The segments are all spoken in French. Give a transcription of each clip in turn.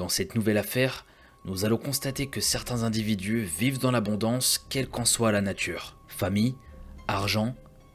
Dans cette nouvelle affaire, nous allons constater que certains individus vivent dans l'abondance quelle qu'en soit la nature. Famille, argent,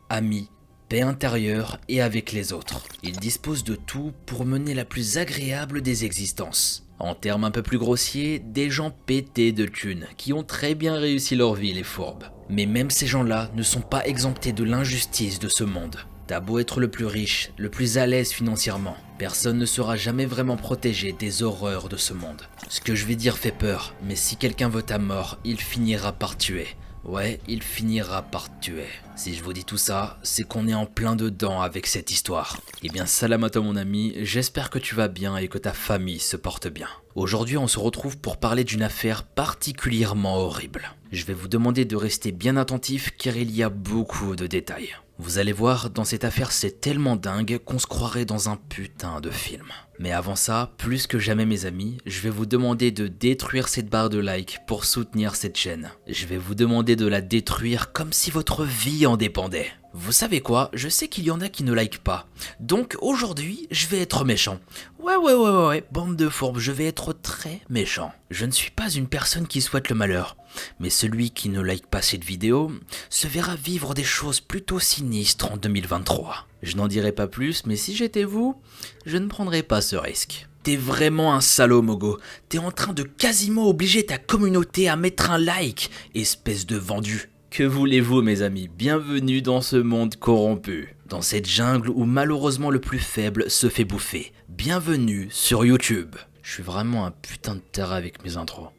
amis, paix intérieure et avec les autres. Ils disposent de tout pour mener la plus agréable des existences. En termes un peu plus grossiers, des gens pétés de thunes, qui ont très bien réussi leur vie les fourbes. Mais même ces gens-là ne sont pas exemptés de l'injustice de ce monde. T'as beau être le plus riche, le plus à l'aise financièrement, personne ne sera jamais vraiment protégé des horreurs de ce monde. Ce que je vais dire fait peur, mais si quelqu'un veut ta mort, il finira par tuer. Ouais, il finira par te tuer. Si je vous dis tout ça, c'est qu'on est en plein dedans avec cette histoire. Eh bien salam à toi mon ami, j'espère que tu vas bien et que ta famille se porte bien. Aujourd'hui on se retrouve pour parler d'une affaire particulièrement horrible. Je vais vous demander de rester bien attentif car il y a beaucoup de détails. Vous allez voir, dans cette affaire c'est tellement dingue qu'on se croirait dans un putain de film. Mais avant ça, plus que jamais mes amis, je vais vous demander de détruire cette barre de like pour soutenir cette chaîne. Je vais vous demander de la détruire comme si votre vie en dépendait. Vous savez quoi, je sais qu'il y en a qui ne like pas. Donc aujourd'hui, je vais être méchant. Ouais, bande de fourbes, je vais être très méchant. Je ne suis pas une personne qui souhaite le malheur. Mais celui qui ne like pas cette vidéo se verra vivre des choses plutôt sinistres en 2023. Je n'en dirai pas plus, mais si j'étais vous, je ne prendrais pas ce risque. T'es vraiment un salaud, Mogo. T'es en train de quasiment obliger ta communauté à mettre un like, espèce de vendu. Que voulez-vous, mes amis? Bienvenue dans ce monde corrompu. Dans cette jungle où malheureusement le plus faible se fait bouffer. Bienvenue sur YouTube. Je suis vraiment un putain de terrain avec mes intros.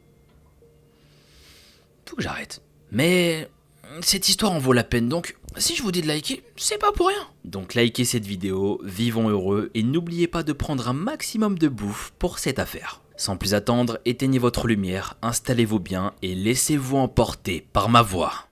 Faut que j'arrête. Mais cette histoire en vaut la peine, donc si je vous dis de liker, c'est pas pour rien. Donc likez cette vidéo, vivons heureux et n'oubliez pas de prendre un maximum de bouffe pour cette affaire. Sans plus attendre, éteignez votre lumière, installez-vous bien et laissez-vous emporter par ma voix.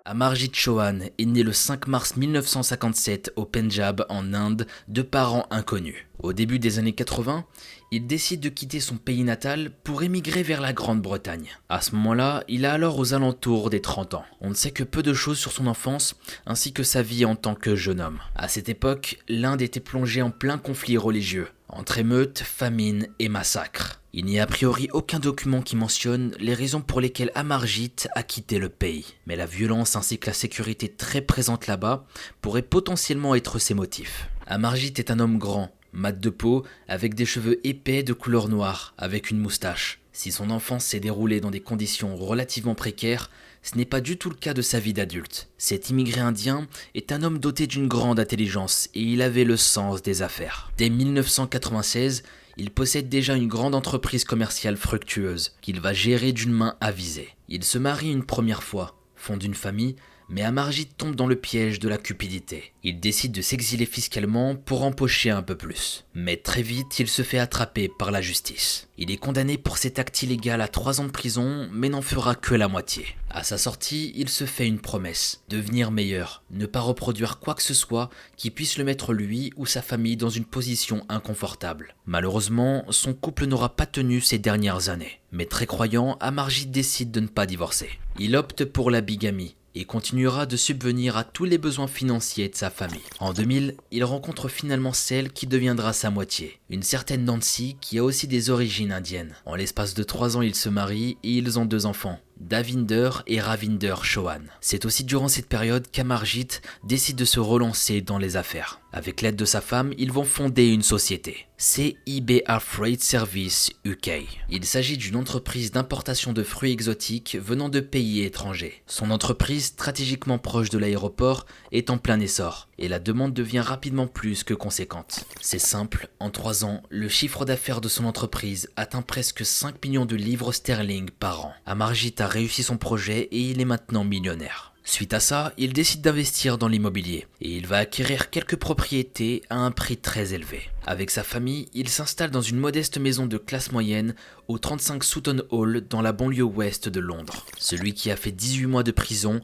Amarjit Chauhan est né le 5 mars 1957 au Pendjab en Inde de parents inconnus. Au début des années 80, il décide de quitter son pays natal pour émigrer vers la Grande-Bretagne. À ce moment-là, il a alors aux alentours des 30 ans. On ne sait que peu de choses sur son enfance ainsi que sa vie en tant que jeune homme. À cette époque, l'Inde était plongée en plein conflit religieux, entre émeutes, famine et massacres. Il n'y a a priori aucun document qui mentionne les raisons pour lesquelles Amarjit a quitté le pays. Mais la violence ainsi que la sécurité très présente là-bas pourraient potentiellement être ses motifs. Amarjit est un homme grand, mat de peau, avec des cheveux épais de couleur noire, avec une moustache. Si son enfance s'est déroulée dans des conditions relativement précaires, ce n'est pas du tout le cas de sa vie d'adulte. Cet immigré indien est un homme doté d'une grande intelligence et il avait le sens des affaires. Dès 1996, il possède déjà une grande entreprise commerciale fructueuse qu'il va gérer d'une main avisée. Il se marie une première fois, fonde une famille, mais Amarjit tombe dans le piège de la cupidité. Il décide de s'exiler fiscalement pour empocher un peu plus. Mais très vite, il se fait attraper par la justice. Il est condamné pour cet acte illégal à 3 ans de prison, mais n'en fera que la moitié. À sa sortie, il se fait une promesse, devenir meilleur, ne pas reproduire quoi que ce soit qui puisse le mettre lui ou sa famille dans une position inconfortable. Malheureusement, son couple n'aura pas tenu ces dernières années. Mais très croyant, Amarjit décide de ne pas divorcer. Il opte pour la bigamie et continuera de subvenir à tous les besoins financiers de sa famille. En 2000, il rencontre finalement celle qui deviendra sa moitié, une certaine Nancy qui a aussi des origines indiennes. En l'espace de 3 ans, ils se marient et ils ont 2 enfants, Davinder et Ravinder Chauhan. C'est aussi durant cette période qu'Amarjit décide de se relancer dans les affaires. Avec l'aide de sa femme, ils vont fonder une société, CIBA Freight Service UK. Il s'agit d'une entreprise d'importation de fruits exotiques venant de pays étrangers. Son entreprise, stratégiquement proche de l'aéroport, est en plein essor et la demande devient rapidement plus que conséquente. C'est simple, en 3 ans, le chiffre d'affaires de son entreprise atteint presque 5 millions de livres sterling par an. Amarjit a réussi son projet et il est maintenant millionnaire. Suite à ça, il décide d'investir dans l'immobilier et il va acquérir quelques propriétés à un prix très élevé. Avec sa famille, il s'installe dans une modeste maison de classe moyenne au 35 Sutton Hall dans la banlieue ouest de Londres. Celui qui a fait 18 mois de prison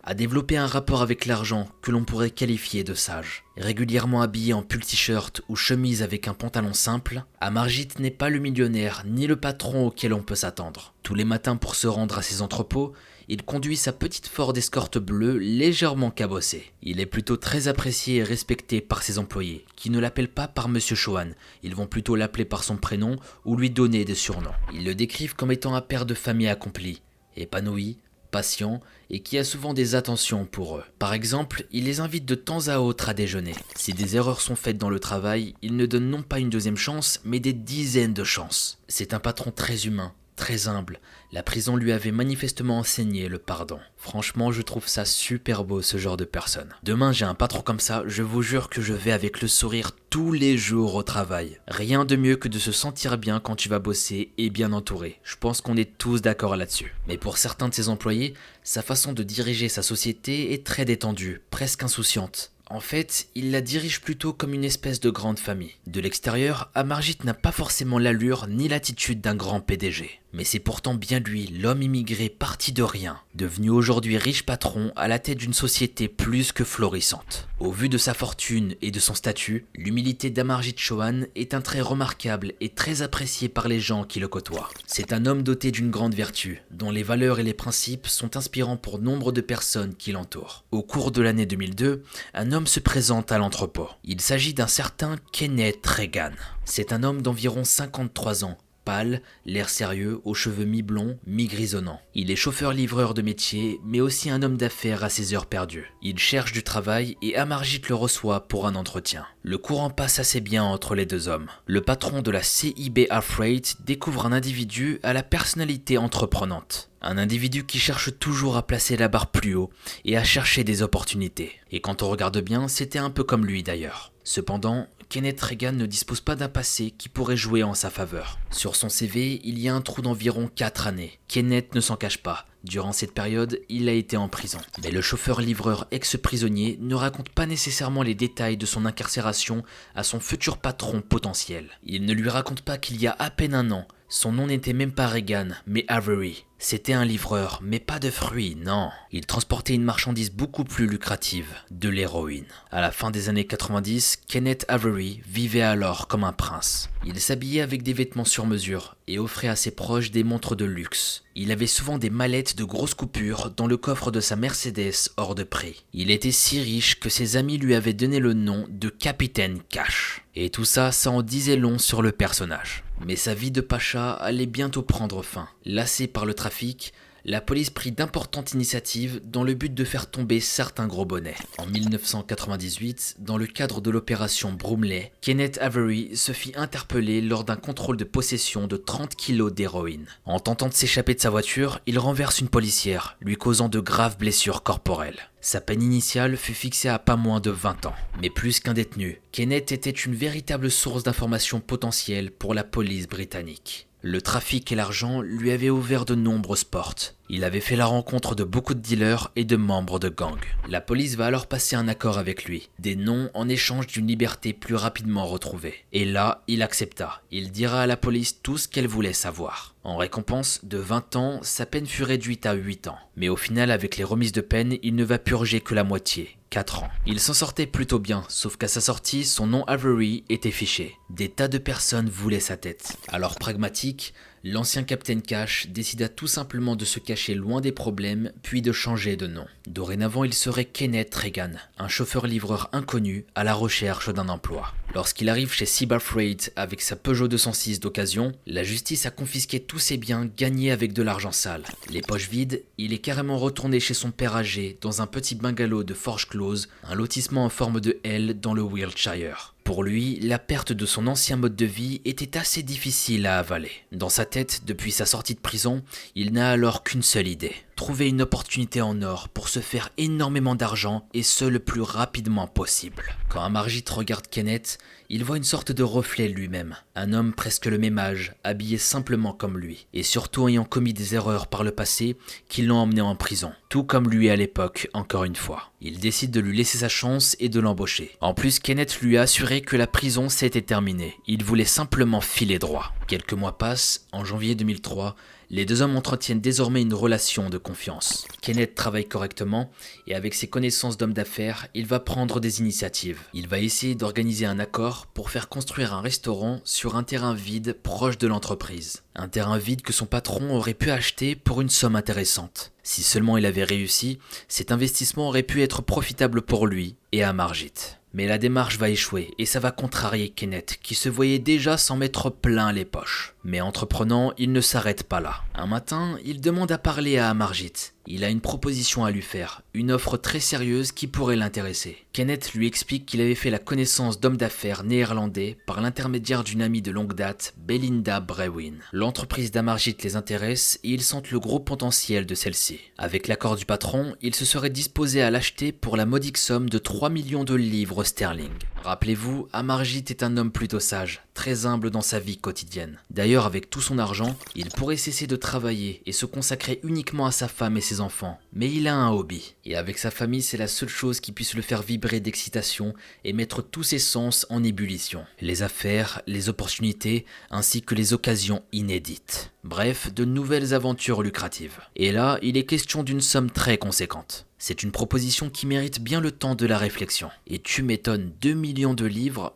a développé un rapport avec l'argent que l'on pourrait qualifier de sage. Régulièrement habillé en pull t-shirt ou chemise avec un pantalon simple, Amarjit n'est pas le millionnaire ni le patron auquel on peut s'attendre. Tous les matins pour se rendre à ses entrepôts, il conduit sa petite Ford Escort bleue légèrement cabossée. Il est plutôt très apprécié et respecté par ses employés, qui ne l'appellent pas par Monsieur Chauhan, ils vont plutôt l'appeler par son prénom ou lui donner des surnoms. Ils le décrivent comme étant un père de famille accompli, épanoui, patient et qui a souvent des attentions pour eux. Par exemple, il les invite de temps à autre à déjeuner. Si des erreurs sont faites dans le travail, il ne donne non pas une deuxième chance, mais des dizaines de chances. C'est un patron très humain, très humble. La prison lui avait manifestement enseigné le pardon. Franchement, je trouve ça super beau ce genre de personne. Demain, j'ai un patron comme ça, je vous jure que je vais avec le sourire tous les jours au travail. Rien de mieux que de se sentir bien quand tu vas bosser et bien entouré. Je pense qu'on est tous d'accord là-dessus. Mais pour certains de ses employés, sa façon de diriger sa société est très détendue, presque insouciante. En fait, il la dirige plutôt comme une espèce de grande famille. De l'extérieur, Amarjit n'a pas forcément l'allure ni l'attitude d'un grand PDG. Mais c'est pourtant bien lui, l'homme immigré parti de rien, devenu aujourd'hui riche patron à la tête d'une société plus que florissante. Au vu de sa fortune et de son statut, l'humilité d'Amarjit Chauhan est un trait remarquable et très apprécié par les gens qui le côtoient. C'est un homme doté d'une grande vertu, dont les valeurs et les principes sont inspirants pour nombre de personnes qui l'entourent. Au cours de l'année 2002, un homme se présente à l'entrepôt. Il s'agit d'un certain Kenneth Reagan. C'est un homme d'environ 53 ans, pâle, l'air sérieux, aux cheveux mi-blonds, mi-grisonnants. Il est chauffeur-livreur de métier, mais aussi un homme d'affaires à ses heures perdues. Il cherche du travail et Amarjit le reçoit pour un entretien. Le courant passe assez bien entre les deux hommes. Le patron de la CIBA Freight découvre un individu à la personnalité entreprenante. Un individu qui cherche toujours à placer la barre plus haut et à chercher des opportunités. Et quand on regarde bien, c'était un peu comme lui d'ailleurs. Cependant, Kenneth Reagan ne dispose pas d'un passé qui pourrait jouer en sa faveur. Sur son CV, il y a un trou d'environ 4 années. Kenneth ne s'en cache pas. Durant cette période, il a été en prison. Mais le chauffeur-livreur ex-prisonnier ne raconte pas nécessairement les détails de son incarcération à son futur patron potentiel. Il ne lui raconte pas qu'il y a à peine un an, son nom n'était même pas Reagan, mais Avery. C'était un livreur, mais pas de fruits, non. Il transportait une marchandise beaucoup plus lucrative, de l'héroïne. À la fin des années 90, Kenneth Avery vivait alors comme un prince. Il s'habillait avec des vêtements sur mesure et offrait à ses proches des montres de luxe. Il avait souvent des mallettes de grosses coupures dans le coffre de sa Mercedes hors de prix. Il était si riche que ses amis lui avaient donné le nom de Capitaine Cash. Et tout ça, ça en disait long sur le personnage. Mais sa vie de pacha allait bientôt prendre fin. Lassé par le trafic, la police prit d'importantes initiatives dans le but de faire tomber certains gros bonnets. En 1998, dans le cadre de l'opération Bromley, Kenneth Avery se fit interpeller lors d'un contrôle de possession de 30 kilos d'héroïne. En tentant de s'échapper de sa voiture, il renverse une policière, lui causant de graves blessures corporelles. Sa peine initiale fut fixée à pas moins de 20 ans. Mais plus qu'un détenu, Kenneth était une véritable source d'informations potentielles pour la police britannique. Le trafic et l'argent lui avaient ouvert de nombreuses portes. Il avait fait la rencontre de beaucoup de dealers et de membres de gangs. La police va alors passer un accord avec lui, des noms en échange d'une liberté plus rapidement retrouvée. Et là, il accepta. Il dira à la police tout ce qu'elle voulait savoir. En récompense de 20 ans, sa peine fut réduite à 8 ans. Mais au final, avec les remises de peine, il ne va purger que la moitié, 4 ans. Il s'en sortait plutôt bien, sauf qu'à sa sortie, son nom Avery était fiché. Des tas de personnes voulaient sa tête. Alors pragmatique, l'ancien Captain Cash décida tout simplement de se cacher loin des problèmes, puis de changer de nom. Dorénavant, il serait Kenneth Reagan, un chauffeur-livreur inconnu à la recherche d'un emploi. Lorsqu'il arrive chez CIBA Freight avec sa Peugeot 206 d'occasion, la justice a confisqué tous ses biens gagnés avec de l'argent sale. Les poches vides, il est carrément retourné chez son père âgé dans un petit bungalow de Forge Close, un lotissement en forme de L dans le Wiltshire. Pour lui, la perte de son ancien mode de vie était assez difficile à avaler. Dans sa tête, depuis sa sortie de prison, il n'a alors qu'une seule idée. trouver une opportunité en or pour se faire énormément d'argent et ce le plus rapidement possible. Quand Amarjit regarde Kenneth, il voit une sorte de reflet lui-même. Un homme presque le même âge, habillé simplement comme lui, et surtout ayant commis des erreurs par le passé qui l'ont emmené en prison. Tout comme lui à l'époque, encore une fois. Il décide de lui laisser sa chance et de l'embaucher. En plus, Kenneth lui a assuré que la prison s'était terminée. Il voulait simplement filer droit. Quelques mois passent, en janvier 2003, les deux hommes entretiennent désormais une relation de confiance. Kenneth travaille correctement et avec ses connaissances d'homme d'affaires, il va prendre des initiatives. Il va essayer d'organiser un accord pour faire construire un restaurant sur un terrain vide proche de l'entreprise. Un terrain vide que son patron aurait pu acheter pour une somme intéressante. Si seulement il avait réussi, cet investissement aurait pu être profitable pour lui et Amarjit. Mais la démarche va échouer et ça va contrarier Kenneth qui se voyait déjà s'en mettre plein les poches. Mais entreprenant, il ne s'arrête pas là. Un matin, il demande à parler à Amarjit. Il a une proposition à lui faire, une offre très sérieuse qui pourrait l'intéresser. Kenneth lui explique qu'il avait fait la connaissance d'hommes d'affaires néerlandais par l'intermédiaire d'une amie de longue date, Belinda Brewin. L'entreprise d'Amarjit les intéresse et ils sentent le gros potentiel de celle-ci. Avec l'accord du patron, il se serait disposé à l'acheter pour la modique somme de 3 millions de livres sterling. Rappelez-vous, Amarjit est un homme plutôt sage, très humble dans sa vie quotidienne. D'ailleurs, avec tout son argent, il pourrait cesser de travailler et se consacrer uniquement à sa femme et ses enfants. Mais il a un hobby. Et avec sa famille, c'est la seule chose qui puisse le faire vibrer d'excitation et mettre tous ses sens en ébullition. Les affaires, les opportunités, ainsi que les occasions inédites. Bref, de nouvelles aventures lucratives. Et là, il est question d'une somme très conséquente. C'est une proposition qui mérite bien le temps de la réflexion. Et tu m'étonnes, 2 millions de livres,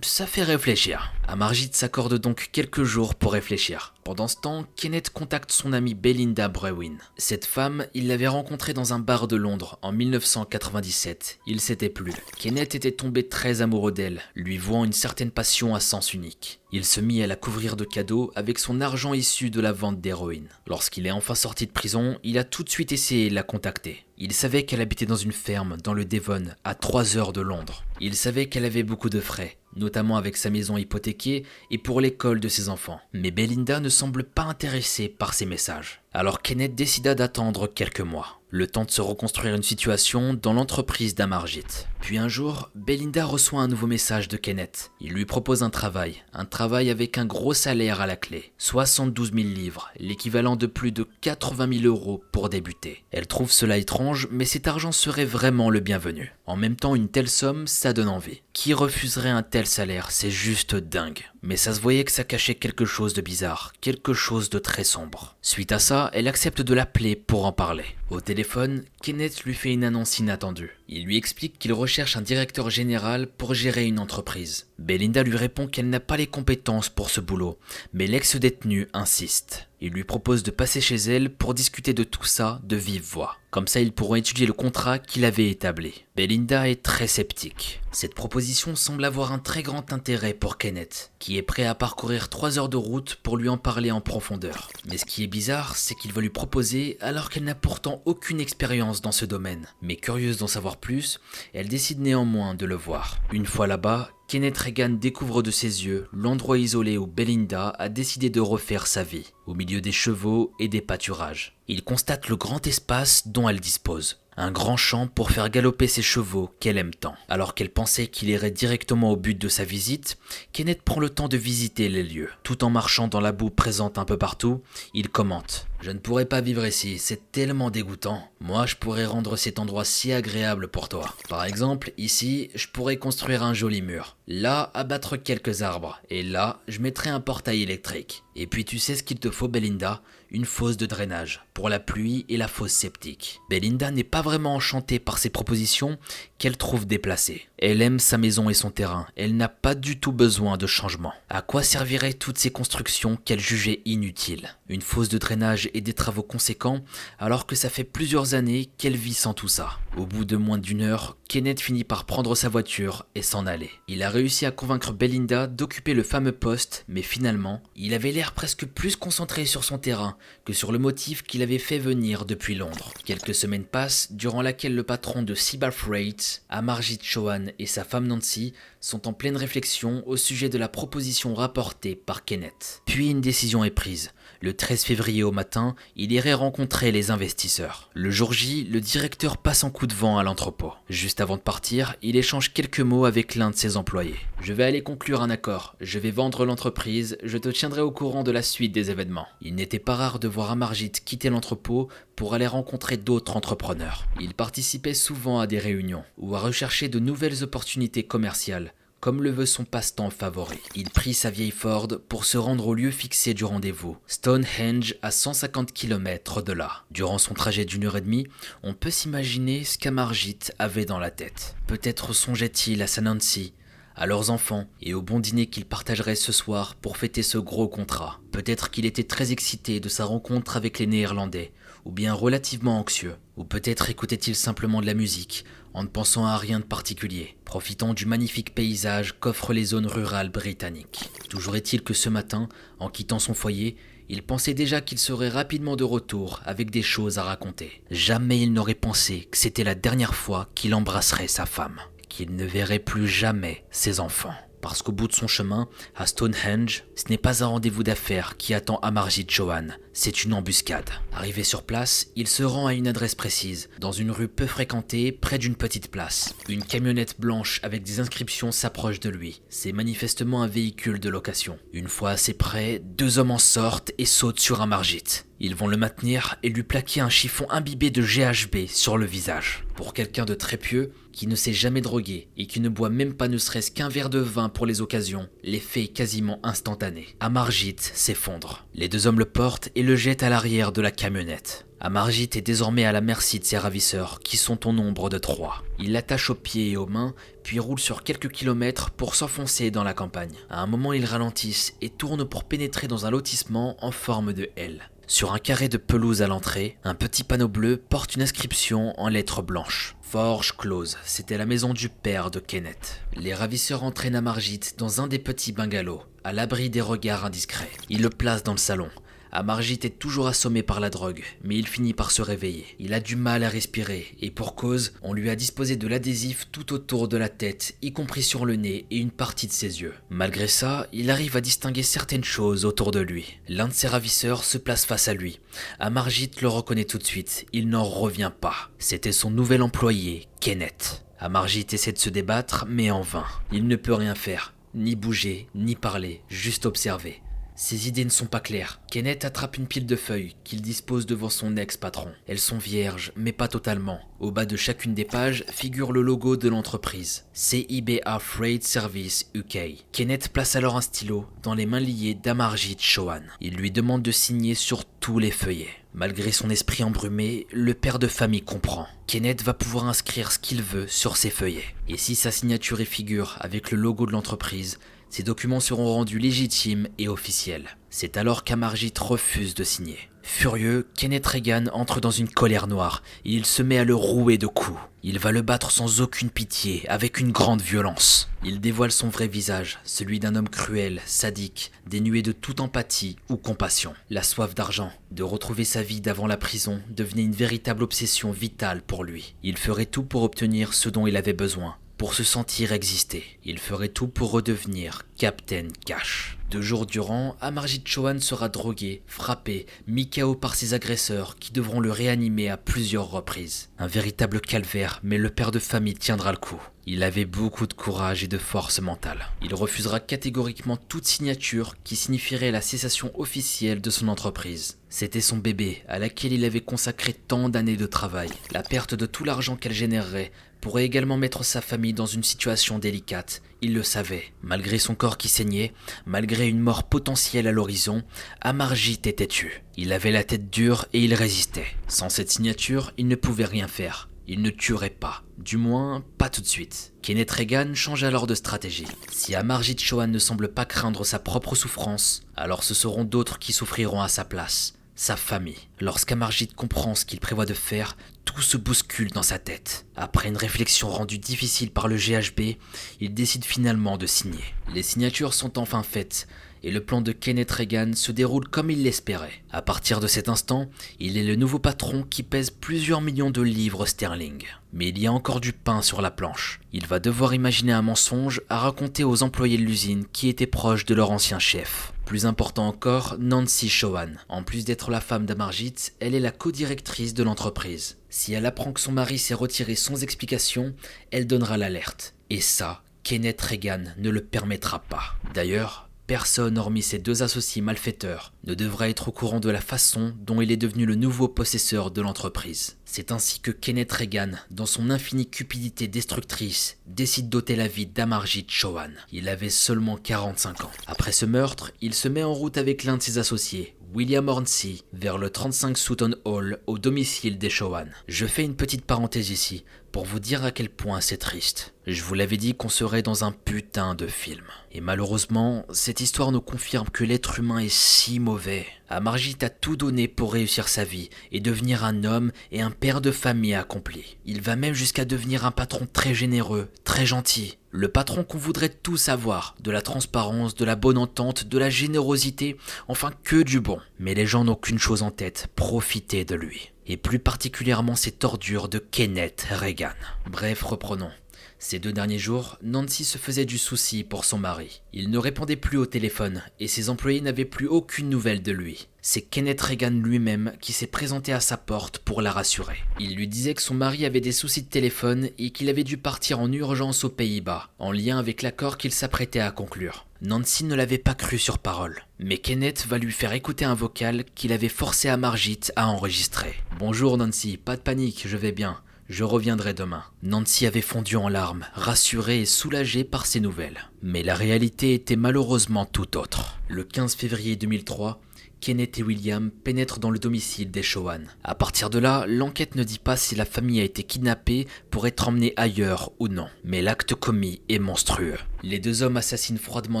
ça fait réfléchir. Amarjit s'accorde donc quelques jours pour réfléchir. Pendant ce temps, Kenneth contacte son amie Belinda Brewin. Cette femme, il l'avait rencontrée dans un bar de Londres en 1997. Il s'était plu. Kenneth était tombé très amoureux d'elle, lui vouant une certaine passion à sens unique. Il se mit à la couvrir de cadeaux avec son argent issu de la vente d'héroïne. Lorsqu'il est enfin sorti de prison, il a tout de suite essayé de la contacter. Il savait qu'elle habitait dans une ferme dans le Devon, à 3 heures de Londres. Il savait qu'elle avait beaucoup de frais, notamment avec sa maison hypothéquée et pour l'école de ses enfants. Mais Belinda ne semble pas intéressée par ces messages. Alors Kenneth décida d'attendre quelques mois, le temps de se reconstruire une situation dans l'entreprise d'Amarjit. Puis un jour, Belinda reçoit un nouveau message de Kenneth. Il lui propose un travail avec un gros salaire à la clé, 72 000 livres, l'équivalent de plus de 80 000 euros pour débuter. Elle trouve cela étrange, mais cet argent serait vraiment le bienvenu. En même temps, une telle somme, ça donne envie. Qui refuserait un tel salaire? C'est juste dingue. Mais ça se voyait que ça cachait quelque chose de bizarre, quelque chose de très sombre. Suite à ça, elle accepte de l'appeler pour en parler. Au téléphone, Kenneth lui fait une annonce inattendue. Il lui explique qu'il recherche un directeur général pour gérer une entreprise. Belinda lui répond qu'elle n'a pas les compétences pour ce boulot, mais l'ex-détenu insiste. Il lui propose de passer chez elle pour discuter de tout ça de vive voix. Comme ça, ils pourront étudier le contrat qu'il avait établi. Belinda est très sceptique. Cette proposition semble avoir un très grand intérêt pour Kenneth, qui est prêt à parcourir 3 heures de route pour lui en parler en profondeur. Mais ce qui est bizarre, c'est qu'il va lui proposer alors qu'elle n'a pourtant aucune expérience dans ce domaine. Mais curieuse d'en savoir plus, elle décide néanmoins de le voir. Une fois là-bas, Kenneth Reagan découvre de ses yeux l'endroit isolé où Belinda a décidé de refaire sa vie, au milieu des chevaux et des pâturages. Il constate le grand espace dont elle dispose. Un grand champ pour faire galoper ses chevaux qu'elle aime tant. Alors qu'elle pensait qu'il irait directement au but de sa visite, Kenneth prend le temps de visiter les lieux. Tout en marchant dans la boue présente un peu partout, il commente. « Je ne pourrais pas vivre ici, c'est tellement dégoûtant. Moi, je pourrais rendre cet endroit si agréable pour toi. Par exemple, ici, je pourrais construire un joli mur. Là, abattre quelques arbres. Et là, je mettrai un portail électrique. Et puis tu sais ce qu'il te faut, Belinda ? Une fosse de drainage, pour la pluie et la fosse septique. » Belinda n'est pas vraiment enchantée par ces propositions qu'elle trouve déplacées. Elle aime sa maison et son terrain, elle n'a pas du tout besoin de changement. À quoi serviraient toutes ces constructions qu'elle jugeait inutiles ? Une fosse de drainage et des travaux conséquents, alors que ça fait plusieurs années qu'elle vit sans tout ça. Au bout de moins d'1 heure, Kenneth finit par prendre sa voiture et s'en aller. Il a réussi à convaincre Belinda d'occuper le fameux poste, mais finalement, il avait l'air presque plus concentré sur son terrain que sur le motif qu'il avait fait venir depuis Londres. Quelques semaines passent, durant laquelle le patron de Seabar Freight, Amarjit Chauhan et sa femme Nancy sont en pleine réflexion au sujet de la proposition rapportée par Kenneth. Puis une décision est prise. Le 13 février au matin, il irait rencontrer les investisseurs. Le jour J, le directeur passe en coup de vent à l'entrepôt. Juste avant de partir, il échange quelques mots avec l'un de ses employés. « Je vais aller conclure un accord. Je vais vendre l'entreprise. Je te tiendrai au courant de la suite des événements. » Il n'était pas rare de voir Amarjit quitter l'entrepôt pour aller rencontrer d'autres entrepreneurs. Il participait souvent à des réunions ou à rechercher de nouvelles opportunités commerciales, comme le veut son passe-temps favori. Il prit sa vieille Ford pour se rendre au lieu fixé du rendez-vous, Stonehenge, à 150 km de là. Durant son trajet d'1 h 30, on peut s'imaginer ce qu'Amarjit avait dans la tête. Peut-être songeait-il à sa Nancy, à leurs enfants et au bon dîner qu'ils partageraient ce soir pour fêter ce gros contrat. Peut-être qu'il était très excité de sa rencontre avec les Néerlandais, ou bien relativement anxieux. Ou peut-être écoutait-il simplement de la musique, en ne pensant à rien de particulier, profitant du magnifique paysage qu'offrent les zones rurales britanniques. Toujours est-il que ce matin, en quittant son foyer, il pensait déjà qu'il serait rapidement de retour avec des choses à raconter. Jamais il n'aurait pensé que c'était la dernière fois qu'il embrasserait sa femme, qu'il ne verrait plus jamais ses enfants. Parce qu'au bout de son chemin, à Stonehenge, ce n'est pas un rendez-vous d'affaires qui attend Amarjit Chauhan, c'est une embuscade. Arrivé sur place, il se rend à une adresse précise, dans une rue peu fréquentée, près d'une petite place. Une camionnette blanche avec des inscriptions s'approche de lui. C'est manifestement un véhicule de location. Une fois assez près, deux hommes en sortent et sautent sur Amarjit. Ils vont le maintenir et lui plaquer un chiffon imbibé de GHB sur le visage. Pour quelqu'un de très pieux, qui ne s'est jamais drogué et qui ne boit même pas ne serait-ce qu'un verre de vin pour les occasions, l'effet est quasiment instantané. Amarjit s'effondre. Les deux hommes le portent et le jettent à l'arrière de la camionnette. Amarjit est désormais à la merci de ses ravisseurs, qui sont au nombre de 3. Il l'attache aux pieds et aux mains, puis roule sur quelques kilomètres pour s'enfoncer dans la campagne. À un moment, ils ralentissent et tournent pour pénétrer dans un lotissement en forme de L. Sur un carré de pelouse à l'entrée, un petit panneau bleu porte une inscription en lettres blanches. Forge close, c'était la maison du père de Kenneth. Les ravisseurs entraînent Amarjit dans un des petits bungalows, à l'abri des regards indiscrets. Ils le placent dans le salon. Amarjit est toujours assommé par la drogue, mais il finit par se réveiller. Il a du mal à respirer, et pour cause, on lui a disposé de l'adhésif tout autour de la tête, y compris sur le nez et une partie de ses yeux. Malgré ça, il arrive à distinguer certaines choses autour de lui. L'un de ses ravisseurs se place face à lui. Amarjit le reconnaît tout de suite, il n'en revient pas. C'était son nouvel employé, Kenneth. Amarjit essaie de se débattre, mais en vain. Il ne peut rien faire, ni bouger, ni parler, juste observer. Ses idées ne sont pas claires. Kenneth attrape une pile de feuilles qu'il dispose devant son ex-patron. Elles sont vierges, mais pas totalement. Au bas de chacune des pages figure le logo de l'entreprise, CIBA Freight Service UK. Kenneth place alors un stylo dans les mains liées d'Amarjit Chauhan. Il lui demande de signer sur tous les feuillets. Malgré son esprit embrumé, le père de famille comprend. Kenneth va pouvoir inscrire ce qu'il veut sur ses feuillets. Et si sa signature y figure avec le logo de l'entreprise, ces documents seront rendus légitimes et officiels. C'est alors qu'Amarjit refuse de signer. Furieux, Kenneth Reagan entre dans une colère noire et il se met à le rouer de coups. Il va le battre sans aucune pitié, avec une grande violence. Il dévoile son vrai visage, celui d'un homme cruel, sadique, dénué de toute empathie ou compassion. La soif d'argent, de retrouver sa vie d'avant la prison, devenait une véritable obsession vitale pour lui. Il ferait tout pour obtenir ce dont il avait besoin. Pour se sentir exister, il ferait tout pour redevenir Captain Cash. 2 jours durant, Amarjit Chauhan sera drogué, frappé, mis KO par ses agresseurs qui devront le réanimer à plusieurs reprises. Un véritable calvaire, mais le père de famille tiendra le coup. Il avait beaucoup de courage et de force mentale. Il refusera catégoriquement toute signature qui signifierait la cessation officielle de son entreprise. C'était son bébé, à laquelle il avait consacré tant d'années de travail. La perte de tout l'argent qu'elle générerait pourrait également mettre sa famille dans une situation délicate. Il le savait. Malgré son corps qui saignait, malgré une mort potentielle à l'horizon, Amarjit était têtu. Il avait la tête dure et il résistait. Sans cette signature, il ne pouvait rien faire. Il ne tuerait pas, du moins pas tout de suite. Kenneth Reagan change alors de stratégie. Si Amarjit Chauhan ne semble pas craindre sa propre souffrance, alors ce seront d'autres qui souffriront à sa place. Sa famille. Lorsqu'Amarjit comprend ce qu'il prévoit de faire, tout se bouscule dans sa tête. Après une réflexion rendue difficile par le GHB, il décide finalement de signer. Les signatures sont enfin faites, et le plan de Kenneth Reagan se déroule comme il l'espérait. À partir de cet instant, il est le nouveau patron qui pèse plusieurs millions de livres sterling. Mais il y a encore du pain sur la planche. Il va devoir imaginer un mensonge à raconter aux employés de l'usine qui étaient proches de leur ancien chef. Plus important encore, Nancy Chohan. En plus d'être la femme d'Amarjit, elle est la co-directrice de l'entreprise. Si elle apprend que son mari s'est retiré sans explication, elle donnera l'alerte. Et ça, Kenneth Reagan ne le permettra pas. D'ailleurs, personne hormis ses deux associés malfaiteurs ne devra être au courant de la façon dont il est devenu le nouveau possesseur de l'entreprise. C'est ainsi que Kenneth Reagan, dans son infinie cupidité destructrice, décide d'ôter la vie d'Amarjit Chohan. Il avait seulement 45 ans. Après ce meurtre, il se met en route avec l'un de ses associés, William Hornsey, vers le 35 Sutton Hall, au domicile des Chohan. Je fais une petite parenthèse ici, pour vous dire à quel point c'est triste. Je vous l'avais dit qu'on serait dans un putain de film. Et malheureusement, cette histoire nous confirme que l'être humain est si mauvais. Amarjit a tout donné pour réussir sa vie et devenir un homme et un père de famille accompli. Il va même jusqu'à devenir un patron très généreux, très gentil. Le patron qu'on voudrait tous avoir, de la transparence, de la bonne entente, de la générosité, enfin que du bon. Mais les gens n'ont qu'une chose en tête, profiter de lui. Et plus particulièrement ces tordures de Kenneth Reagan. Bref, reprenons. Ces 2 derniers jours, Nancy se faisait du souci pour son mari. Il ne répondait plus au téléphone et ses employés n'avaient plus aucune nouvelle de lui. C'est Kenneth Reagan lui-même qui s'est présenté à sa porte pour la rassurer. Il lui disait que son mari avait des soucis de téléphone et qu'il avait dû partir en urgence aux Pays-Bas, en lien avec l'accord qu'il s'apprêtait à conclure. Nancy ne l'avait pas cru sur parole, mais Kenneth va lui faire écouter un vocal qu'il avait forcé Amarjit à enregistrer. « Bonjour Nancy, pas de panique, je vais bien. Je reviendrai demain. » Nancy avait fondu en larmes, rassurée et soulagée par ces nouvelles. Mais la réalité était malheureusement tout autre. Le 15 février 2003, Kenneth et William pénètrent dans le domicile des Chohan. À partir de là, l'enquête ne dit pas si la famille a été kidnappée pour être emmenée ailleurs ou non. Mais l'acte commis est monstrueux. Les 2 hommes assassinent froidement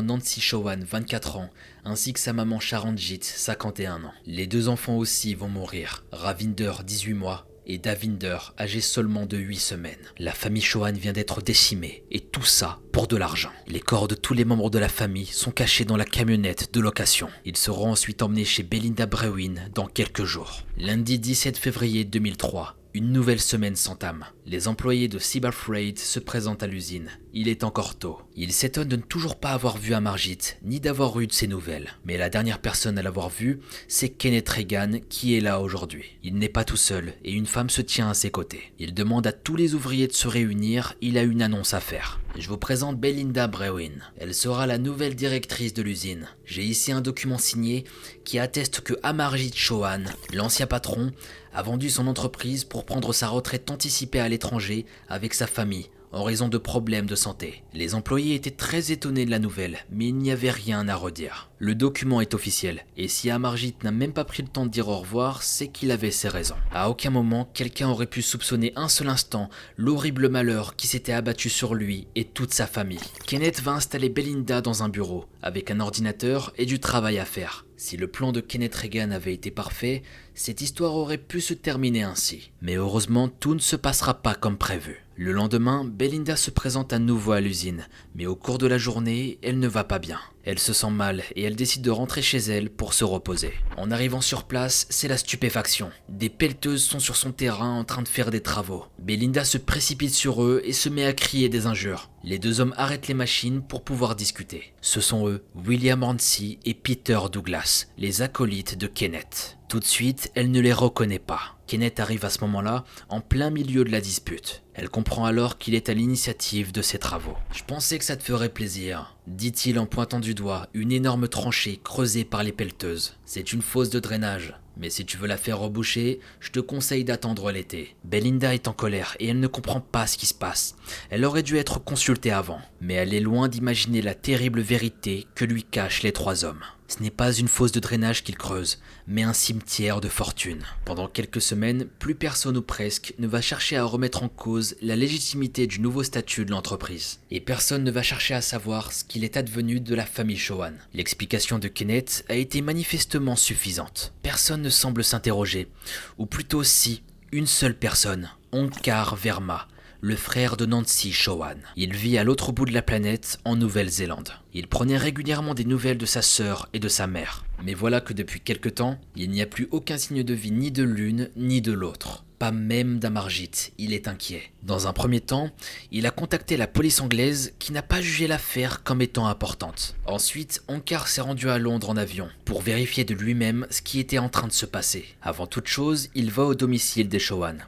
Nancy Chohan, 24 ans, ainsi que sa maman Charanjit, 51 ans. Les 2 enfants aussi vont mourir. Ravinder, 18 mois, et Davinder, âgé seulement de 8 semaines. La famille Chohan vient d'être décimée, et tout ça pour de l'argent. Les corps de tous les membres de la famille sont cachés dans la camionnette de location. Ils seront ensuite emmenés chez Belinda Brewin dans quelques jours. Lundi 17 février 2003, une nouvelle semaine s'entame. Les employés de Cyber Freight se présentent à l'usine. Il est encore tôt. Ils s'étonnent de ne toujours pas avoir vu Amarjit, ni d'avoir eu de ses nouvelles. Mais la dernière personne à l'avoir vu, c'est Kenneth Reagan qui est là aujourd'hui. Il n'est pas tout seul et une femme se tient à ses côtés. Il demande à tous les ouvriers de se réunir, il a une annonce à faire. Je vous présente Belinda Brewin. Elle sera la nouvelle directrice de l'usine. J'ai ici un document signé qui atteste que Amarjit Chohan, l'ancien patron, a vendu son entreprise pour prendre sa retraite anticipée à l'étranger avec sa famille, en raison de problèmes de santé. Les employés étaient très étonnés de la nouvelle, mais il n'y avait rien à redire. Le document est officiel, et si Amarjit n'a même pas pris le temps de dire au revoir, c'est qu'il avait ses raisons. À aucun moment, quelqu'un aurait pu soupçonner un seul instant l'horrible malheur qui s'était abattu sur lui et toute sa famille. Kenneth va installer Belinda dans un bureau, avec un ordinateur et du travail à faire. Si le plan de Kenneth Reagan avait été parfait, cette histoire aurait pu se terminer ainsi. Mais heureusement, tout ne se passera pas comme prévu. Le lendemain, Belinda se présente à nouveau à l'usine, mais au cours de la journée, elle ne va pas bien. Elle se sent mal et elle décide de rentrer chez elle pour se reposer. En arrivant sur place, c'est la stupéfaction. Des pelleteuses sont sur son terrain en train de faire des travaux. Belinda se précipite sur eux et se met à crier des injures. Les 2 hommes arrêtent les machines pour pouvoir discuter. Ce sont eux, William Hornsey et Peter Douglas, les acolytes de Kenneth. Tout de suite, elle ne les reconnaît pas. Kenneth arrive à ce moment-là, en plein milieu de la dispute. Elle comprend alors qu'il est à l'initiative de ses travaux. « Je pensais que ça te ferait plaisir », dit-il en pointant du doigt une énorme tranchée creusée par les pelleteuses. « C'est une fosse de drainage. Mais si tu veux la faire reboucher, je te conseille d'attendre l'été. » Belinda est en colère et elle ne comprend pas ce qui se passe. Elle aurait dû être consultée avant, mais elle est loin d'imaginer la terrible vérité que lui cachent les 3 hommes. Ce n'est pas une fosse de drainage qu'ils creusent, mais un cimetière de fortune. Pendant quelques semaines, plus personne ou presque ne va chercher à remettre en cause la légitimité du nouveau statut de l'entreprise. Et personne ne va chercher à savoir ce qu'il est advenu de la famille Chohan. L'explication de Kenneth a été manifestement suffisante. Personne ne semble s'interroger, ou plutôt si, une seule personne, Onkar Verma, le frère de Nancy Shawan. Il vit à l'autre bout de la planète, en Nouvelle-Zélande. Il prenait régulièrement des nouvelles de sa sœur et de sa mère. Mais voilà que depuis quelque temps, il n'y a plus aucun signe de vie ni de l'une ni de l'autre. Pas même d'Amarjit, il est inquiet. Dans un premier temps, il a contacté la police anglaise qui n'a pas jugé l'affaire comme étant importante. Ensuite, Onkar s'est rendu à Londres en avion pour vérifier de lui-même ce qui était en train de se passer. Avant toute chose, il va au domicile des Shawan.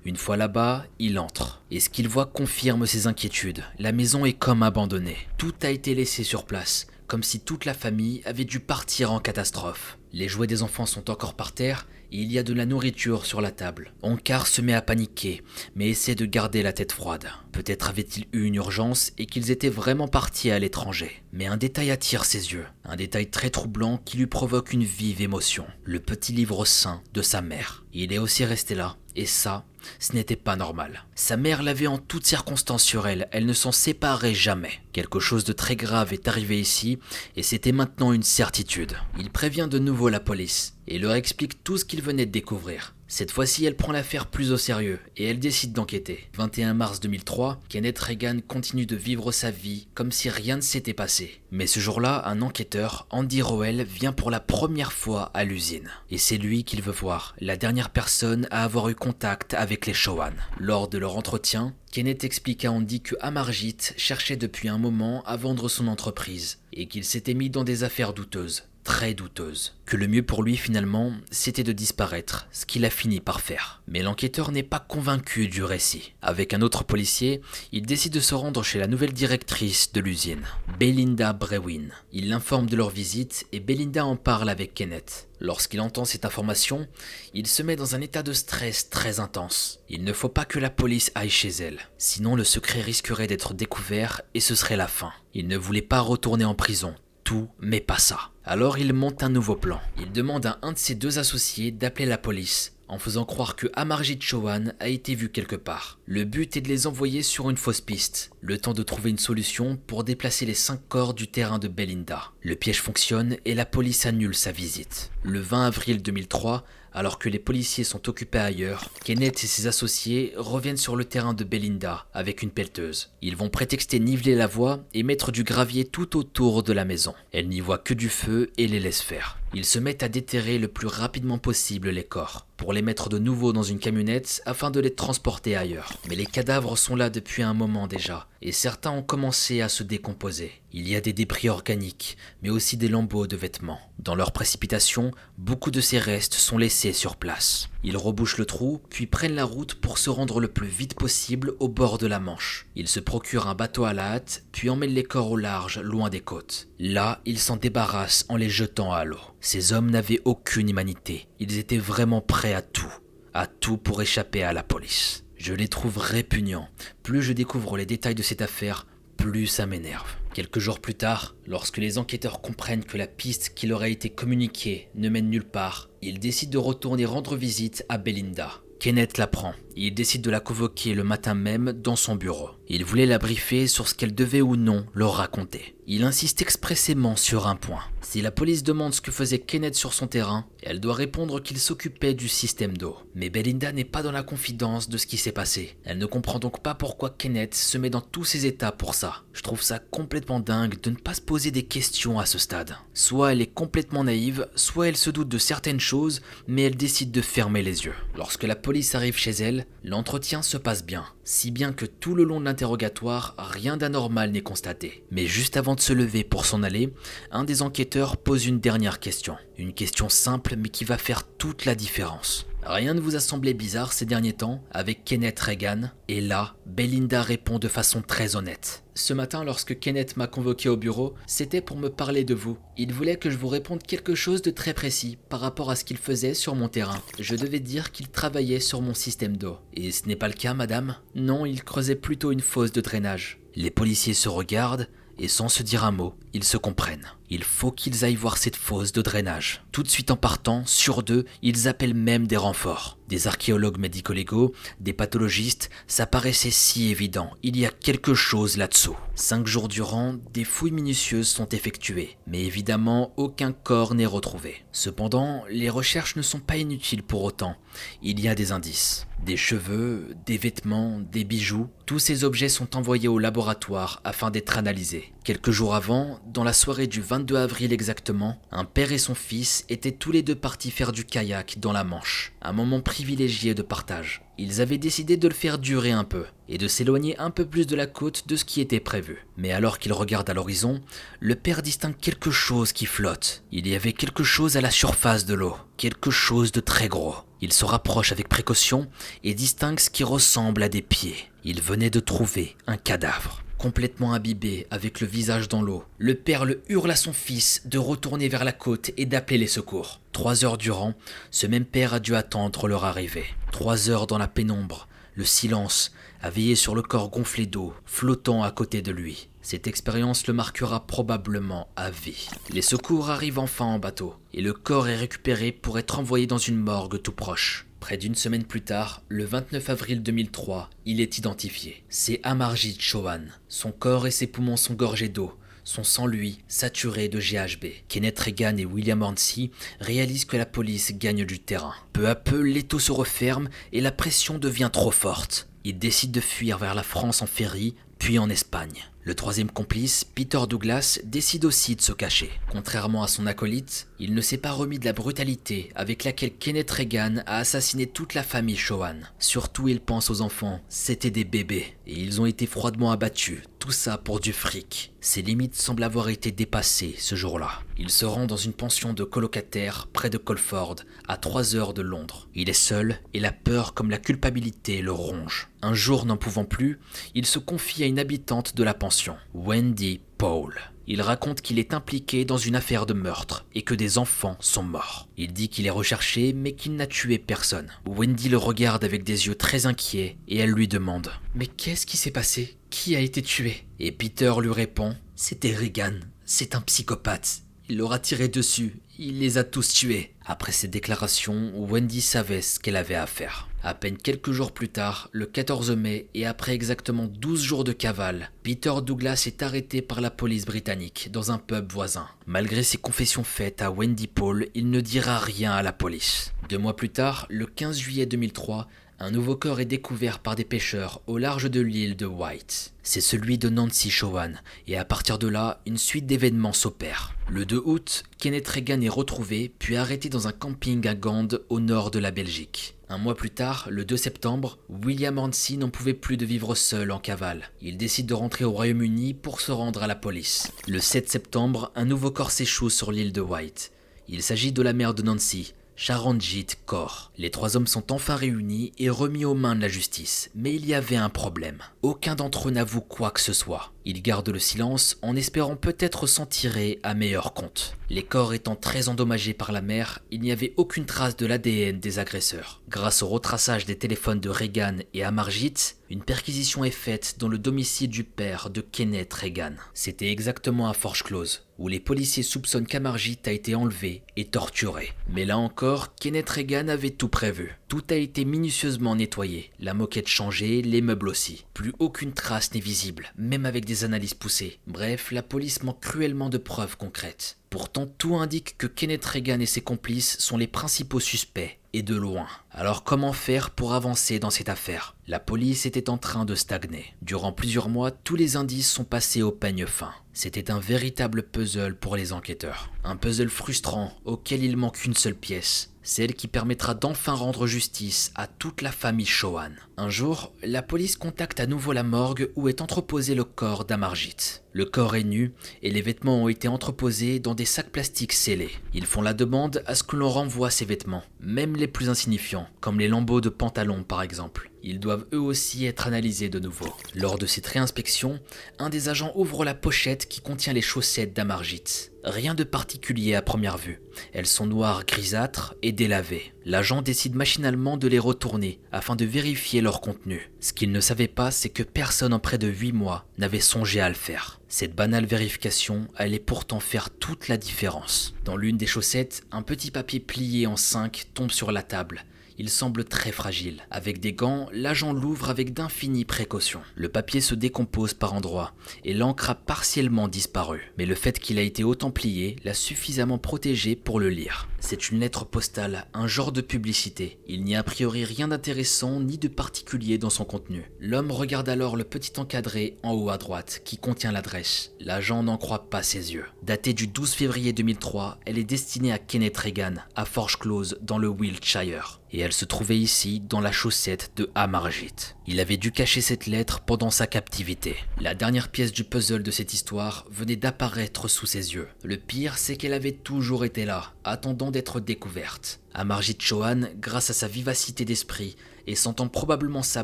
Une fois là-bas, il entre. Et ce qu'il voit confirme ses inquiétudes. La maison est comme abandonnée. Tout a été laissé sur place, comme si toute la famille avait dû partir en catastrophe. Les jouets des enfants sont encore par terre et il y a de la nourriture sur la table. Onkar se met à paniquer, mais essaie de garder la tête froide. Peut-être avait-il eu une urgence et qu'ils étaient vraiment partis à l'étranger. Mais un détail attire ses yeux. Un détail très troublant qui lui provoque une vive émotion. Le petit livre saint de sa mère. Il est aussi resté là. Et ça, ce n'était pas normal. Sa mère l'avait en toutes circonstances sur elle, elle ne s'en séparait jamais. Quelque chose de très grave est arrivé ici, et c'était maintenant une certitude. Il prévient de nouveau la police, et leur explique tout ce qu'il venait de découvrir. Cette fois-ci, elle prend l'affaire plus au sérieux, et elle décide d'enquêter. 21 mars 2003, Kenneth Reagan continue de vivre sa vie comme si rien ne s'était passé. Mais ce jour-là, un enquêteur, Andy Rowell, vient pour la première fois à l'usine. Et c'est lui qu'il veut voir, la dernière personne à avoir eu contact avec les Shawan. Lors de leur entretien, Kenneth explique à Andy que Amarjit cherchait depuis un moment à vendre son entreprise, et qu'il s'était mis dans des affaires douteuses. Très douteuse. Que le mieux pour lui finalement, c'était de disparaître, ce qu'il a fini par faire. Mais l'enquêteur n'est pas convaincu du récit. Avec un autre policier, il décide de se rendre chez la nouvelle directrice de l'usine, Belinda Brewin. Il l'informe de leur visite et Belinda en parle avec Kenneth. Lorsqu'il entend cette information, il se met dans un état de stress très intense. Il ne faut pas que la police aille chez elle, sinon le secret risquerait d'être découvert et ce serait la fin. Il ne voulait pas retourner en prison. Tout, mais pas ça. Alors il monte un nouveau plan. Il demande à un de ses deux associés d'appeler la police, en faisant croire que Amarjit Shawan a été vu quelque part. Le but est de les envoyer sur une fausse piste, le temps de trouver une solution pour déplacer les 5 corps du terrain de Belinda. Le piège fonctionne et la police annule sa visite. Le 20 avril 2003, alors que les policiers sont occupés ailleurs, Kenneth et ses associés reviennent sur le terrain de Belinda avec une pelleteuse. Ils vont prétexter niveler la voie et mettre du gravier tout autour de la maison. Elle n'y voit que du feu et les laisse faire. Ils se mettent à déterrer le plus rapidement possible les corps, pour les mettre de nouveau dans une camionnette afin de les transporter ailleurs. Mais les cadavres sont là depuis un moment déjà, et certains ont commencé à se décomposer. Il y a des débris organiques, mais aussi des lambeaux de vêtements. Dans leur précipitation, beaucoup de ces restes sont laissés sur place. Ils rebouchent le trou, puis prennent la route pour se rendre le plus vite possible au bord de la Manche. Ils se procurent un bateau à la hâte, puis emmènent les corps au large, loin des côtes. Là, ils s'en débarrassent en les jetant à l'eau. Ces hommes n'avaient aucune humanité. Ils étaient vraiment prêts à tout pour échapper à la police. Je les trouve répugnants. Plus je découvre les détails de cette affaire, plus ça m'énerve. Quelques jours plus tard, lorsque les enquêteurs comprennent que la piste qui leur a été communiquée ne mène nulle part, ils décident de retourner rendre visite à Belinda. Kenneth l'apprend et il décide de la convoquer le matin même dans son bureau. Il voulait la briefer sur ce qu'elle devait ou non leur raconter. Il insiste expressément sur un point. Si la police demande ce que faisait Kenneth sur son terrain, elle doit répondre qu'il s'occupait du système d'eau. Mais Belinda n'est pas dans la confidence de ce qui s'est passé. Elle ne comprend donc pas pourquoi Kenneth se met dans tous ses états pour ça. Je trouve ça complètement dingue de ne pas se poser des questions à ce stade. Soit elle est complètement naïve, soit elle se doute de certaines choses, mais elle décide de fermer les yeux. Lorsque la police arrive chez elle, l'entretien se passe bien. Si bien que tout le long de l'interrogatoire, rien d'anormal n'est constaté. Mais juste avant de se lever pour s'en aller, un des enquêteurs pose une dernière question. Une question simple mais qui va faire toute la différence. Rien ne vous a semblé bizarre ces derniers temps avec Kenneth Reagan? Et là, Belinda répond de façon très honnête. Ce matin, lorsque Kenneth m'a convoqué au bureau, c'était pour me parler de vous. Il voulait que je vous réponde quelque chose de très précis par rapport à ce qu'il faisait sur mon terrain. Je devais dire qu'il travaillait sur mon système d'eau. Et ce n'est pas le cas, madame? Non, il creusait plutôt une fosse de drainage. Les policiers se regardent et sans se dire un mot, ils se comprennent. Il faut qu'ils aillent voir cette fosse de drainage. Tout de suite en partant, sur 2, ils appellent même des renforts. Des archéologues médico-légaux, des pathologistes, ça paraissait si évident. Il y a quelque chose là-dessous. 5 jours durant, des fouilles minutieuses sont effectuées. Mais évidemment, aucun corps n'est retrouvé. Cependant, les recherches ne sont pas inutiles pour autant. Il y a des indices. Des cheveux, des vêtements, des bijoux, tous ces objets sont envoyés au laboratoire afin d'être analysés. Quelques jours avant, dans la soirée du 22 avril exactement, un père et son fils étaient tous les deux partis faire du kayak dans la Manche. Un moment privilégié de partage. Ils avaient décidé de le faire durer un peu et de s'éloigner un peu plus de la côte de ce qui était prévu. Mais alors qu'il regarde à l'horizon, le père distingue quelque chose qui flotte. Il y avait quelque chose à la surface de l'eau, quelque chose de très gros. Il se rapproche avec précaution et distingue ce qui ressemble à des pieds. Il venait de trouver un cadavre. Complètement imbibé, avec le visage dans l'eau, le père le hurle à son fils de retourner vers la côte et d'appeler les secours. 3 heures durant, ce même père a dû attendre leur arrivée. 3 heures dans la pénombre, le silence, à veiller sur le corps gonflé d'eau, flottant à côté de lui. Cette expérience le marquera probablement à vie. Les secours arrivent enfin en bateau, et le corps est récupéré pour être envoyé dans une morgue tout proche. Près d'une semaine plus tard, le 29 avril 2003, il est identifié. C'est Amarjit Chauhan. Son corps et ses poumons sont gorgés d'eau. Son sang, lui, saturé de GHB. Kenneth Reagan et William Hornsey réalisent que la police gagne du terrain. Peu à peu, l'étau se referme et la pression devient trop forte. Ils décident de fuir vers la France en ferry, puis en Espagne. Le troisième complice, Peter Douglas, décide aussi de se cacher. Contrairement à son acolyte, il ne s'est pas remis de la brutalité avec laquelle Kenneth Reagan a assassiné toute la famille Chauhan. Surtout, il pense aux enfants, c'était des bébés, et ils ont été froidement abattus, tout ça pour du fric. Ses limites semblent avoir été dépassées ce jour-là. Il se rend dans une pension de colocataires près de Colford, à 3 heures de Londres. Il est seul, et la peur comme la culpabilité le ronge. Un jour, n'en pouvant plus, il se confie à une habitante de la pension, Wendy Paul. Il raconte qu'il est impliqué dans une affaire de meurtre et que des enfants sont morts. Il dit qu'il est recherché mais qu'il n'a tué personne. Wendy le regarde avec des yeux très inquiets et elle lui demande « Mais qu'est-ce qui s'est passé? Qui a été tué ?» Et Peter lui répond « C'était Reagan, c'est un psychopathe. Il leur a tiré dessus, il les a tous tués. » Après ces déclarations, Wendy savait ce qu'elle avait à faire. À peine quelques jours plus tard, le 14 mai, et après exactement 12 jours de cavale, Peter Douglas est arrêté par la police britannique dans un pub voisin. Malgré ses confessions faites à Wendy Paul, il ne dira rien à la police. 2 mois plus tard, le 15 juillet 2003, un nouveau corps est découvert par des pêcheurs au large de l'île de White. C'est celui de Nancy Chauhan, et à partir de là, une suite d'événements s'opère. Le 2 août, Kenneth Reagan est retrouvé, puis arrêté dans un camping à Gand, au nord de la Belgique. 1 mois plus tard, le 2 septembre, William Hornsey n'en pouvait plus de vivre seul en cavale. Il décide de rentrer au Royaume-Uni pour se rendre à la police. Le 7 septembre, un nouveau corps s'échoue sur l'île de White. Il s'agit de la mère de Nancy, Charanjit Kaur. Les 3 hommes sont enfin réunis et remis aux mains de la justice. Mais il y avait un problème. Aucun d'entre eux n'avoue quoi que ce soit. Ils gardent le silence en espérant peut-être s'en tirer à meilleur compte. Les corps étant très endommagés par la mer, il n'y avait aucune trace de l'ADN des agresseurs. Grâce au retraçage des téléphones de Reagan et Amarjit, une perquisition est faite dans le domicile du père de Kenneth Reagan. C'était exactement à Forge Close, où les policiers soupçonnent qu'Amarjit a été enlevé et torturé. Mais là encore, Kenneth Reagan avait tout prévu. Tout a été minutieusement nettoyé, la moquette changée, les meubles aussi. Plus aucune trace n'est visible, même avec des analyses poussées. Bref, la police manque cruellement de preuves concrètes. Pourtant, tout indique que Kenneth Reagan et ses complices sont les principaux suspects, et de loin. Alors comment faire pour avancer dans cette affaire? La police était en train de stagner. Durant plusieurs mois, tous les indices sont passés au peigne fin. C'était un véritable puzzle pour les enquêteurs. Un puzzle frustrant auquel il manque une seule pièce. Celle qui permettra d'enfin rendre justice à toute la famille Chauhan. Un jour, la police contacte à nouveau la morgue où est entreposé le corps d'Amarjit. Le corps est nu et les vêtements ont été entreposés dans des sacs plastiques scellés. Ils font la demande à ce que l'on renvoie ces vêtements, même les plus insignifiants, comme les lambeaux de pantalon par exemple. Ils doivent eux aussi être analysés de nouveau. Lors de cette réinspection, un des agents ouvre la pochette qui contient les chaussettes d'Amarjit. Rien de particulier à première vue. Elles sont noires grisâtres et délavées. L'agent décide machinalement de les retourner afin de vérifier leur contenu. Ce qu'il ne savait pas, c'est que personne en près de 8 mois n'avait songé à le faire. Cette banale vérification allait pourtant faire toute la différence. Dans l'une des chaussettes, un petit papier plié en 5 tombe sur la table. Il semble très fragile. Avec des gants, l'agent l'ouvre avec d'infinies précautions. Le papier se décompose par endroits et l'encre a partiellement disparu. Mais le fait qu'il a été autant plié l'a suffisamment protégé pour le lire. C'est une lettre postale, un genre de publicité. Il n'y a a priori rien d'intéressant ni de particulier dans son contenu. L'homme regarde alors le petit encadré en haut à droite qui contient l'adresse. L'agent n'en croit pas ses yeux. Datée du 12 février 2003, elle est destinée à Kenneth Reagan, à Forge Close, dans le Wiltshire. Et elle se trouvait ici dans la chaussette de Amarjit. Il avait dû cacher cette lettre pendant sa captivité. La dernière pièce du puzzle de cette histoire venait d'apparaître sous ses yeux. Le pire, c'est qu'elle avait toujours été là, attendant d'être découverte. Amarjit Chauhan, grâce à sa vivacité d'esprit et sentant probablement sa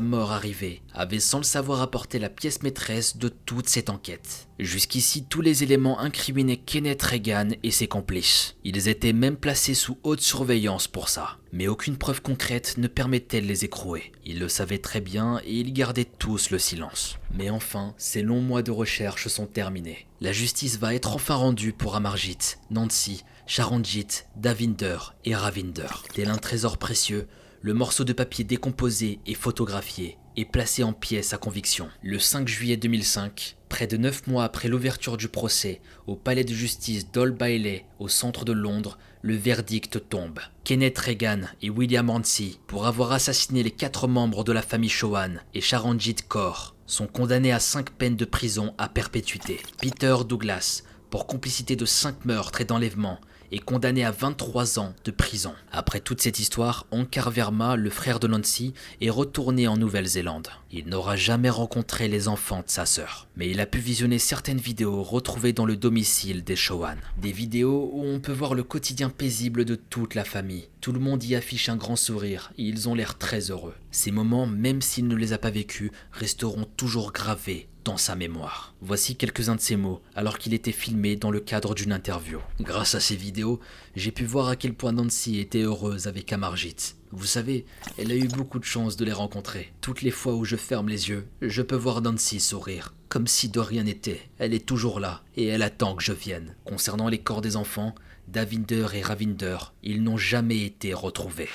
mort arriver, avait sans le savoir apporté la pièce maîtresse de toute cette enquête. Jusqu'ici, tous les éléments incriminaient Kenneth Reagan et ses complices. Ils étaient même placés sous haute surveillance pour ça. Mais aucune preuve concrète ne permettait de les écrouer. Ils le savaient très bien et ils gardaient tous le silence. Mais enfin, ces longs mois de recherche sont terminés. La justice va être enfin rendue pour Amarjit, Nancy, Charanjit, Davinder et Ravinder. Tel un trésor précieux, le morceau de papier décomposé et photographié est placé en pièces à conviction. Le 5 juillet 2005, près de 9 mois après l'ouverture du procès, au palais de justice d'Old Bailey, au centre de Londres, le verdict tombe. Kenneth Reagan et William Rancy, pour avoir assassiné les 4 membres de la famille Chauhan et Charanjit Kaur, sont condamnés à 5 peines de prison à perpétuité. Peter Douglas, pour complicité de 5 meurtres et d'enlèvements, est condamné à 23 ans de prison. Après toute cette histoire, Onkar Verma, le frère de Nancy, est retourné en Nouvelle-Zélande. Il n'aura jamais rencontré les enfants de sa sœur, mais il a pu visionner certaines vidéos retrouvées dans le domicile des Chauhan. Des vidéos où on peut voir le quotidien paisible de toute la famille. Tout le monde y affiche un grand sourire et ils ont l'air très heureux. Ces moments, même s'il ne les a pas vécus, resteront toujours gravés dans sa mémoire. Voici quelques-uns de ses mots, alors qu'il était filmé dans le cadre d'une interview. Grâce à ces vidéos, j'ai pu voir à quel point Nancy était heureuse avec Amarjit. Vous savez, elle a eu beaucoup de chance de les rencontrer. Toutes les fois où je ferme les yeux, je peux voir Nancy sourire. Comme si de rien n'était, elle est toujours là, et elle attend que je vienne. Concernant les corps des enfants, Davinder et Ravinder, ils n'ont jamais été retrouvés.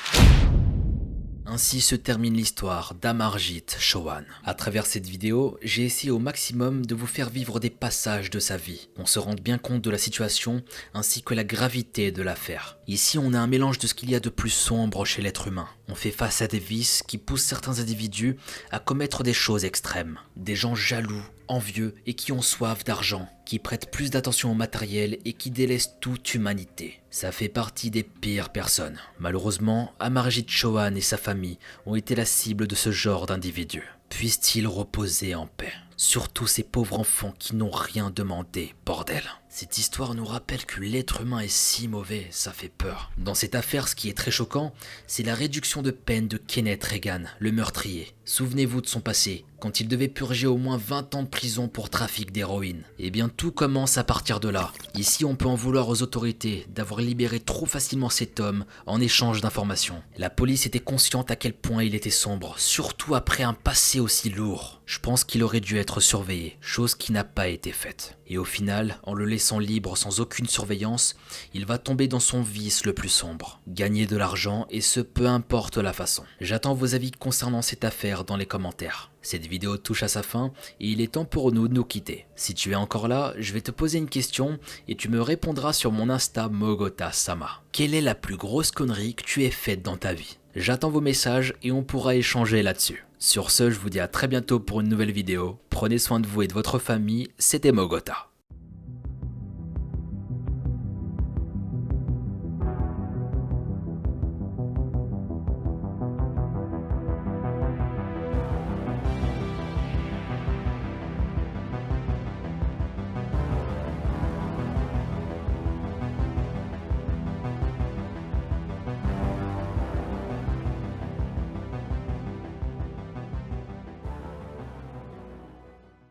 Ainsi se termine l'histoire d'Amarjit Chauhan. À travers cette vidéo, j'ai essayé au maximum de vous faire vivre des passages de sa vie. On se rende bien compte de la situation ainsi que la gravité de l'affaire. Ici, on a un mélange de ce qu'il y a de plus sombre chez l'être humain. On fait face à des vices qui poussent certains individus à commettre des choses extrêmes. Des gens jaloux, envieux et qui ont soif d'argent, qui prêtent plus d'attention au matériel et qui délaissent toute humanité. Ça fait partie des pires personnes. Malheureusement, Amarjit Chauhan et sa famille ont été la cible de ce genre d'individus. Puissent-ils reposer en paix? Surtout ces pauvres enfants qui n'ont rien demandé, bordel. Cette histoire nous rappelle que l'être humain est si mauvais, ça fait peur. Dans cette affaire, ce qui est très choquant, c'est la réduction de peine de Kenneth Reagan, le meurtrier. Souvenez-vous de son passé, quand il devait purger au moins 20 ans de prison pour trafic d'héroïne. Eh bien, tout commence à partir de là. Ici, on peut en vouloir aux autorités d'avoir libéré trop facilement cet homme en échange d'informations. La police était consciente à quel point il était sombre, surtout après un passé aussi lourd. Je pense qu'il aurait dû être surveillé, chose qui n'a pas été faite. Et au final, en le laissant libre sans aucune surveillance, il va tomber dans son vice le plus sombre. Gagner de l'argent, et ce peu importe la façon. J'attends vos avis concernant cette affaire dans les commentaires. Cette vidéo touche à sa fin et il est temps pour nous de nous quitter. Si tu es encore là, je vais te poser une question et tu me répondras sur mon Insta Mogota Sama. Quelle est la plus grosse connerie que tu aies faite dans ta vie? J'attends vos messages et on pourra échanger là-dessus. Sur ce, je vous dis à très bientôt pour une nouvelle vidéo. Prenez soin de vous et de votre famille, c'était Mogota.